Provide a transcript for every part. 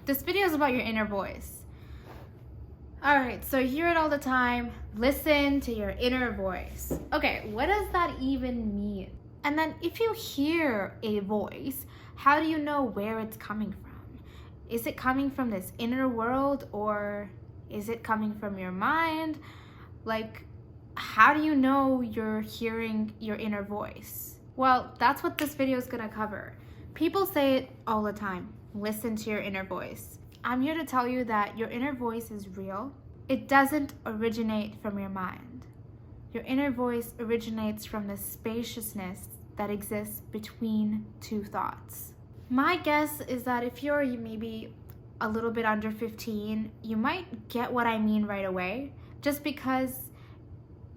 This video is about your inner voice. Alright, so you hear it all the time. Listen to your inner voice. Okay, what does that even mean? And then if you hear a voice, how do you know where it's coming from? Is it coming from this inner world, or is it coming from your mind? Like, how do you know you're hearing your inner voice? Well, that's what this video is gonna cover. People say it all the time. Listen to your inner voice. I'm here to tell you that your inner voice is real. It doesn't originate from your mind. Your inner voice originates from the spaciousness that exists between two thoughts. My guess is that if you're maybe a little bit under 15, you might get what I mean right away, just because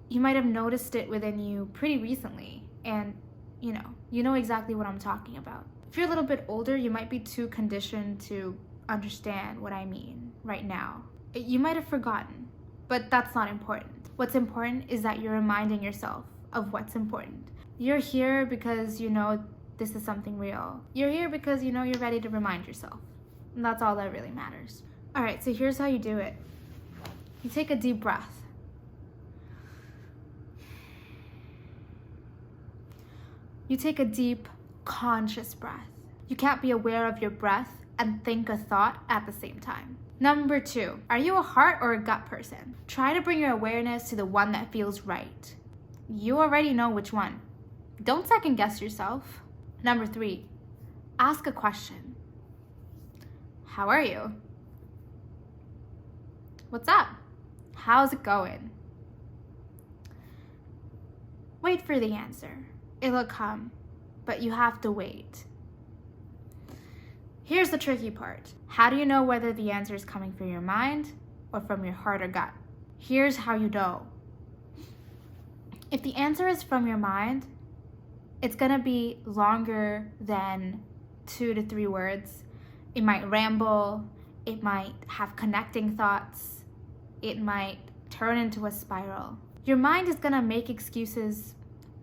you might have noticed it within you pretty recently, and you know exactly what I'm talking about. If you're a little bit older, you might be too conditioned to understand what I mean right now. You might have forgotten, but that's not important. What's important is that you're reminding yourself of what's important. You're here because you know this is something real. You're here because you know you're ready to remind yourself. And that's all that really matters. All right, so here's how you do it. You take a deep breath. You take a deep, conscious breath. You can't be aware of your breath and think a thought at the same time. Number 2, are you a heart or a gut person? Try to bring your awareness to the one that feels right. You already know which one. Don't second guess yourself. Number 3, ask a question. How are you? What's up? How's it going? Wait for the answer. It'll come, but you have to wait. Here's the tricky part. How do you know whether the answer is coming from your mind or from your heart or gut? Here's how you know. If the answer is from your mind, it's gonna be longer than 2 to 3 words. It might ramble, it might have connecting thoughts, it might turn into a spiral. Your mind is gonna make excuses,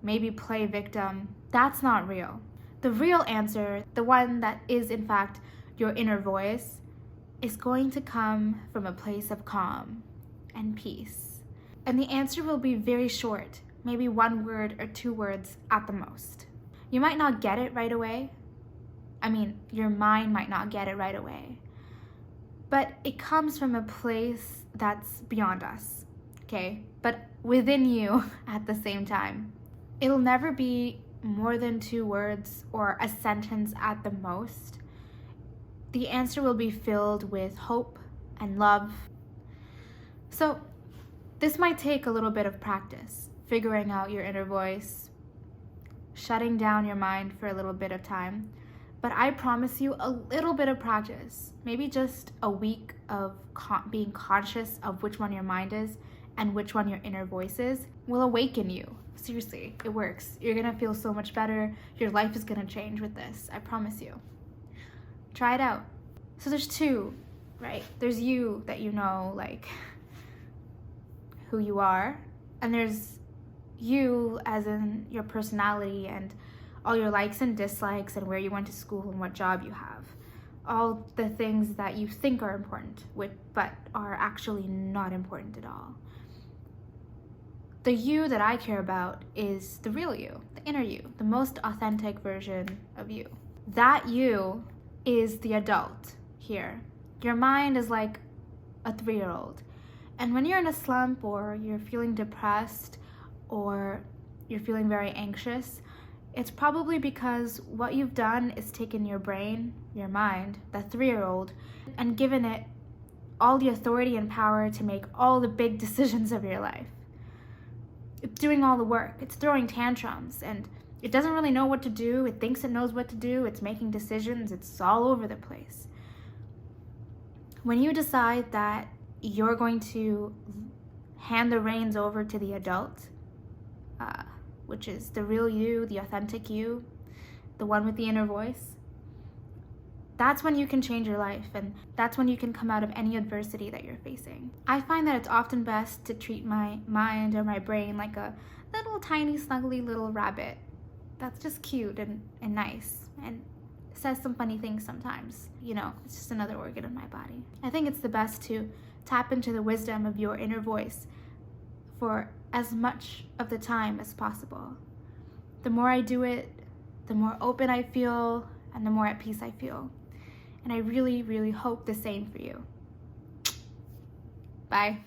maybe play victim. That's not real. The real answer, the one that is in fact your inner voice, is going to come from a place of calm and peace. And the answer will be very short, maybe 1 word or 2 words at the most. You might not get it right away. I mean, your mind might not get it right away. But it comes from a place that's beyond us, okay? But within you at the same time. It'll never be more than 2 words or a sentence at the most. The answer will be filled with hope and love. So this might take a little bit of practice, figuring out your inner voice, shutting down your mind for a little bit of time. But I promise you, a little bit of practice, maybe just a week of being conscious of which one your mind is and which one your inner voice is, will awaken you. Seriously, it works. You're gonna feel so much better. Your life is gonna change with this, I promise you. Try it out. So there's 2, right? There's you that you know, like who you are, and there's you as in your personality and all your likes and dislikes and where you went to school and what job you have. All the things that you think are important, but are actually not important at all. The you that I care about is the real you, the inner you, the most authentic version of you. That you is the adult here. Your mind is like a 3-year-old. And when you're in a slump, or you're feeling depressed, or you're feeling very anxious, it's probably because what you've done is taken your brain, your mind, that 3-year-old, and given it all the authority and power to make all the big decisions of your life. It's doing all the work. It's throwing tantrums, and it doesn't really know what to do. It thinks it knows what to do. It's making decisions. It's all over the place. When you decide that you're going to hand the reins over to the adult, which is the real you, the authentic you, the one with the inner voice, that's when you can change your life, and that's when you can come out of any adversity that you're facing. I find that it's often best to treat my mind or my brain like a little tiny snuggly little rabbit that's just cute and nice and says some funny things sometimes. You know, it's just another organ in my body. I think it's the best to tap into the wisdom of your inner voice for as much of the time as possible. The more I do it, the more open I feel and the more at peace I feel. And I really, really hope the same for you. Bye.